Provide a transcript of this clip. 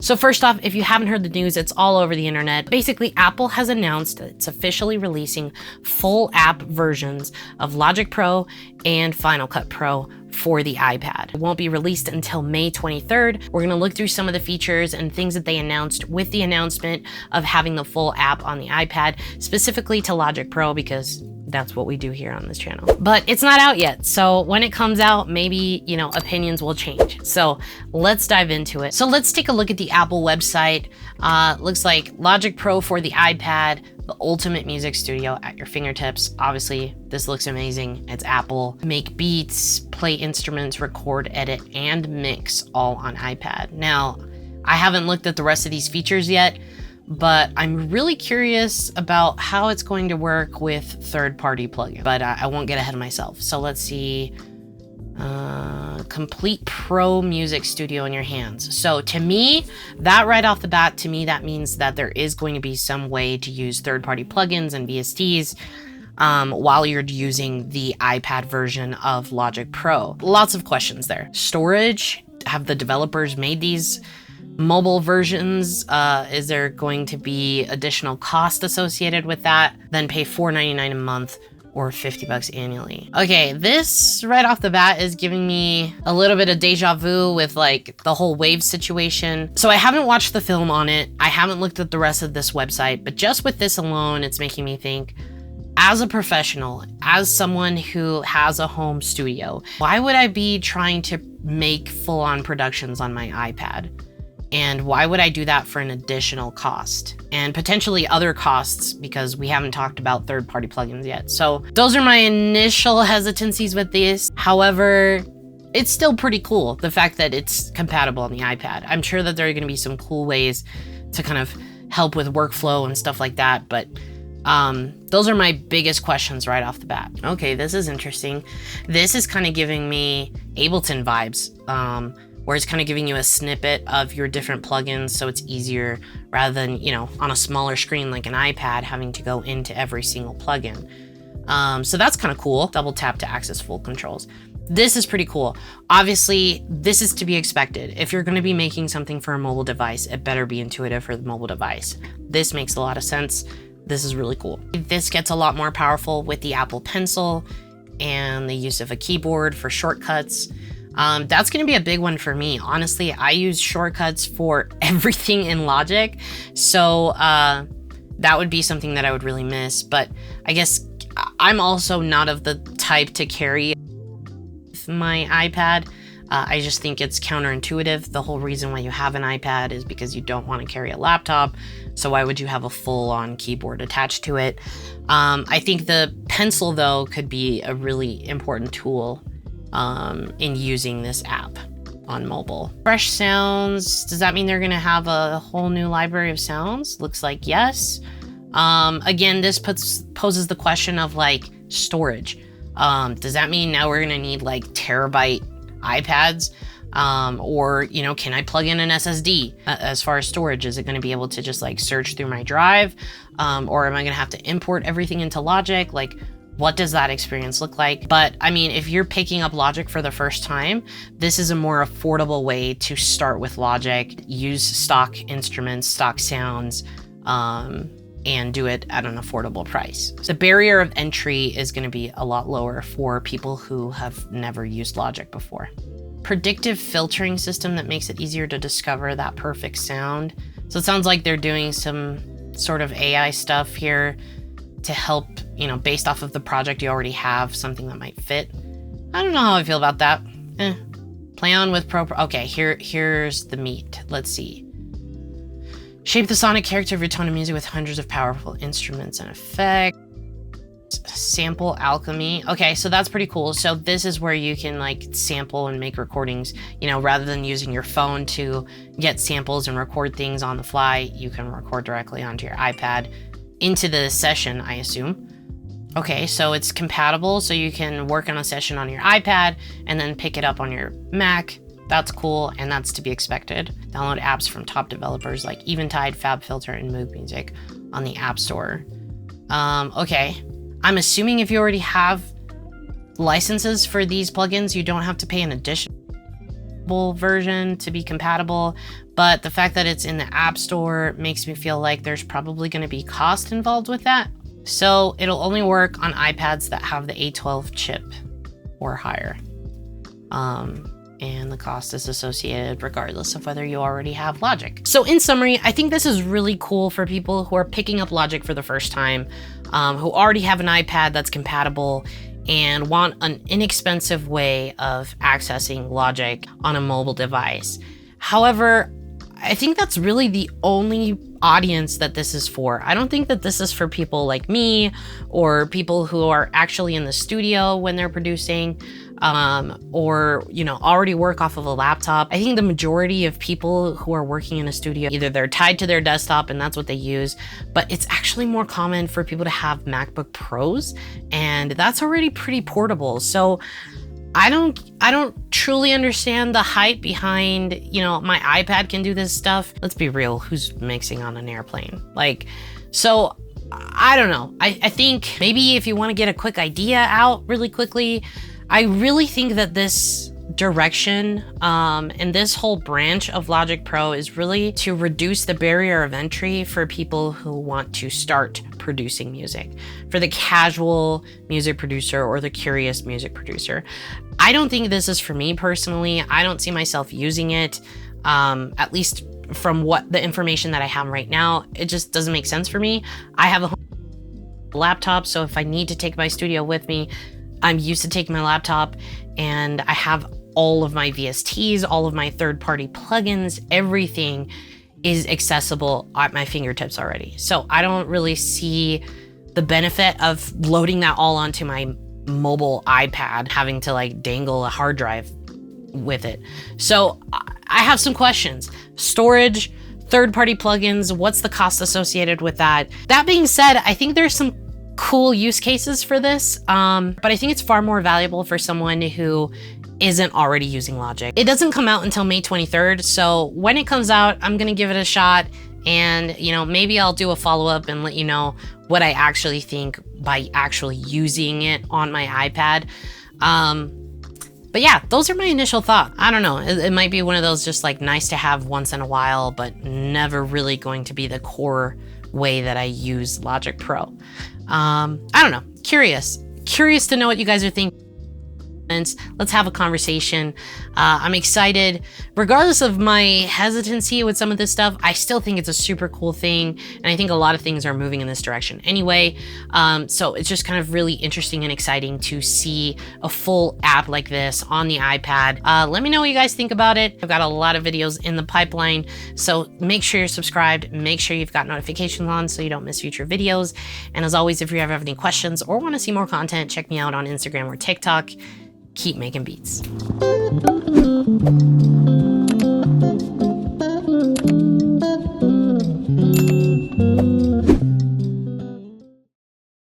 So first off, if you haven't heard the news, it's all over the internet. Basically, Apple has announced that it's officially releasing full app versions of Logic Pro and Final Cut Pro for the iPad. It won't be released until May 23rd. We're gonna look through some of the features and things that they announced with the announcement of having the full app on the iPad, specifically to Logic Pro, because that's what we do here on this channel. But it's not out yet, so when it comes out, maybe, you know, opinions will change. So let's dive into it. So let's take a look at the Apple website. Looks like Logic Pro for the iPad, the ultimate music studio at your fingertips. Obviously, this looks amazing. It's Apple. Make beats, play instruments, record, edit, and mix all on iPad. Now, I haven't looked at the rest of these features yet, but I'm really curious about how it's going to work with third-party plugins, but I won't get ahead of myself. So let's see, complete pro music studio in your hands. So to me, that right off the bat, to me, that means that there is going to be some way to use third-party plugins and VSTs while you're using the iPad version of Logic Pro. Lots of questions there. Storage, have the developers made these mobile versions? Is there going to be additional cost associated with that? Then pay $4.99 a month or $50 annually. Okay, this right off the bat is giving me a little bit of deja vu with like the whole Wave situation. So I haven't watched the film on it. I haven't looked at the rest of this website, but just with this alone, it's making me think, as a professional, as someone who has a home studio, why would I be trying to make full-on productions on my iPad? And why would I do that for an additional cost? And potentially other costs, because we haven't talked about third-party plugins yet. So those are my initial hesitancies with this. However, it's still pretty cool, the fact that it's compatible on the iPad. I'm sure that there are gonna be some cool ways to kind of help with workflow and stuff like that, but those are my biggest questions right off the bat. Okay, this is interesting. This is kind of giving me Ableton vibes. Where it's kind of giving you a snippet of your different plugins, so it's easier rather than, you know, on a smaller screen like an iPad having to go into every single plugin. So that's kind of cool. Double tap to access full controls. This is pretty cool. Obviously, this is to be expected. If you're going to be making something for a mobile device, it better be intuitive for the mobile device. This makes a lot of sense. This is really cool. This gets a lot more powerful with the Apple Pencil and the use of a keyboard for shortcuts. That's going to be a big one for me. Honestly, I use shortcuts for everything in Logic. So that would be something that I would really miss. But I guess I'm also not of the type to carry my iPad. I just think it's counterintuitive. The whole reason why you have an iPad is because you don't want to carry a laptop. So why would you have a full-on keyboard attached to it? I think the pencil, though, could be a really important tool in using this app on mobile. Fresh sounds, does that mean they're gonna have a whole new library of sounds? Looks like yes. Again, this poses the question of like storage. Does that mean now we're gonna need like terabyte iPads? Or, you know, can I plug in an SSD? As far as storage, is it gonna be able to just like search through my drive? Or am I gonna have to import everything into Logic? Like, what does that experience look like? But I mean, if you're picking up Logic for the first time, this is a more affordable way to start with Logic, use stock instruments, stock sounds, and do it at an affordable price. The barrier of entry is gonna be a lot lower for people who have never used Logic before. Predictive filtering system that makes it easier to discover that perfect sound. So it sounds like they're doing some sort of AI stuff here to help, you know, based off of the project you already have, something that might fit. I don't know how I feel about that. Play on with okay, here's the meat. Let's see. Shape the sonic character of your tone of music with hundreds of powerful instruments and effects. Sample alchemy. Okay, so that's pretty cool. So this is where you can like sample and make recordings, you know, rather than using your phone to get samples and record things on the fly, you can record directly onto your iPad into the session, I assume. Okay, so it's compatible, so you can work on a session on your iPad and then pick it up on your Mac. That's cool, and that's to be expected. Download apps from top developers like Eventide, FabFilter, and Moog Music on the App Store. Okay, I'm assuming if you already have licenses for these plugins, you don't have to pay an addition. mobile version to be compatible, but the fact that it's in the App Store makes me feel like there's probably going to be cost involved with that. So it'll only work on iPads that have the A12 chip or higher. And the cost is associated regardless of whether you already have Logic. So in summary, I think this is really cool for people who are picking up Logic for the first time, who already have an iPad that's compatible and want an inexpensive way of accessing Logic on a mobile device. However, I think that's really the only audience that this is for. I don't think that this is for people like me or people who are actually in the studio when they're producing, or, you know, already work off of a laptop. I think the majority of people who are working in a studio, either they're tied to their desktop and that's what they use, but it's actually more common for people to have MacBook Pros, and that's already pretty portable. So I don't truly understand the hype behind, you know, my iPad can do this stuff. Let's be real, who's mixing on an airplane? Like, so I don't know. I think maybe if you want to get a quick idea out really quickly, I really think that this direction and this whole branch of Logic Pro is really to reduce the barrier of entry for people who want to start producing music, for the casual music producer or the curious music producer. I don't think this is for me personally. I don't see myself using it, at least from what the information that I have right now. It just doesn't make sense for me. I have a laptop, so if I need to take my studio with me, I'm used to taking my laptop, and I have all of my VSTs, all of my third-party plugins, everything is accessible at my fingertips already. So I don't really see the benefit of loading that all onto my mobile iPad, having to like dangle a hard drive with it. So I have some questions. Storage, third-party plugins, what's the cost associated with that? That being said, I think there's some cool use cases for this, but I think it's far more valuable for someone who isn't already using Logic. It doesn't come out until May 23rd, so when it comes out, I'm gonna give it a shot, and you know, maybe I'll do a follow-up and let you know what I actually think by actually using it on my iPad. But yeah, those are my initial thoughts. I don't know, it might be one of those just like nice to have once in a while, but never really going to be the core way that I use Logic Pro. I don't know, curious to know what you guys are thinking. Let's have a conversation. I'm excited. Regardless of my hesitancy with some of this stuff, I still think it's a super cool thing, and I think a lot of things are moving in this direction anyway. So it's just kind of really interesting and exciting to see a full app like this on the iPad. Let me know what you guys think about it. I've got a lot of videos in the pipeline, so make sure you're subscribed. Make sure you've got notifications on so you don't miss future videos. And as always, if you ever have any questions or want to see more content, check me out on Instagram or TikTok. Keep making beats.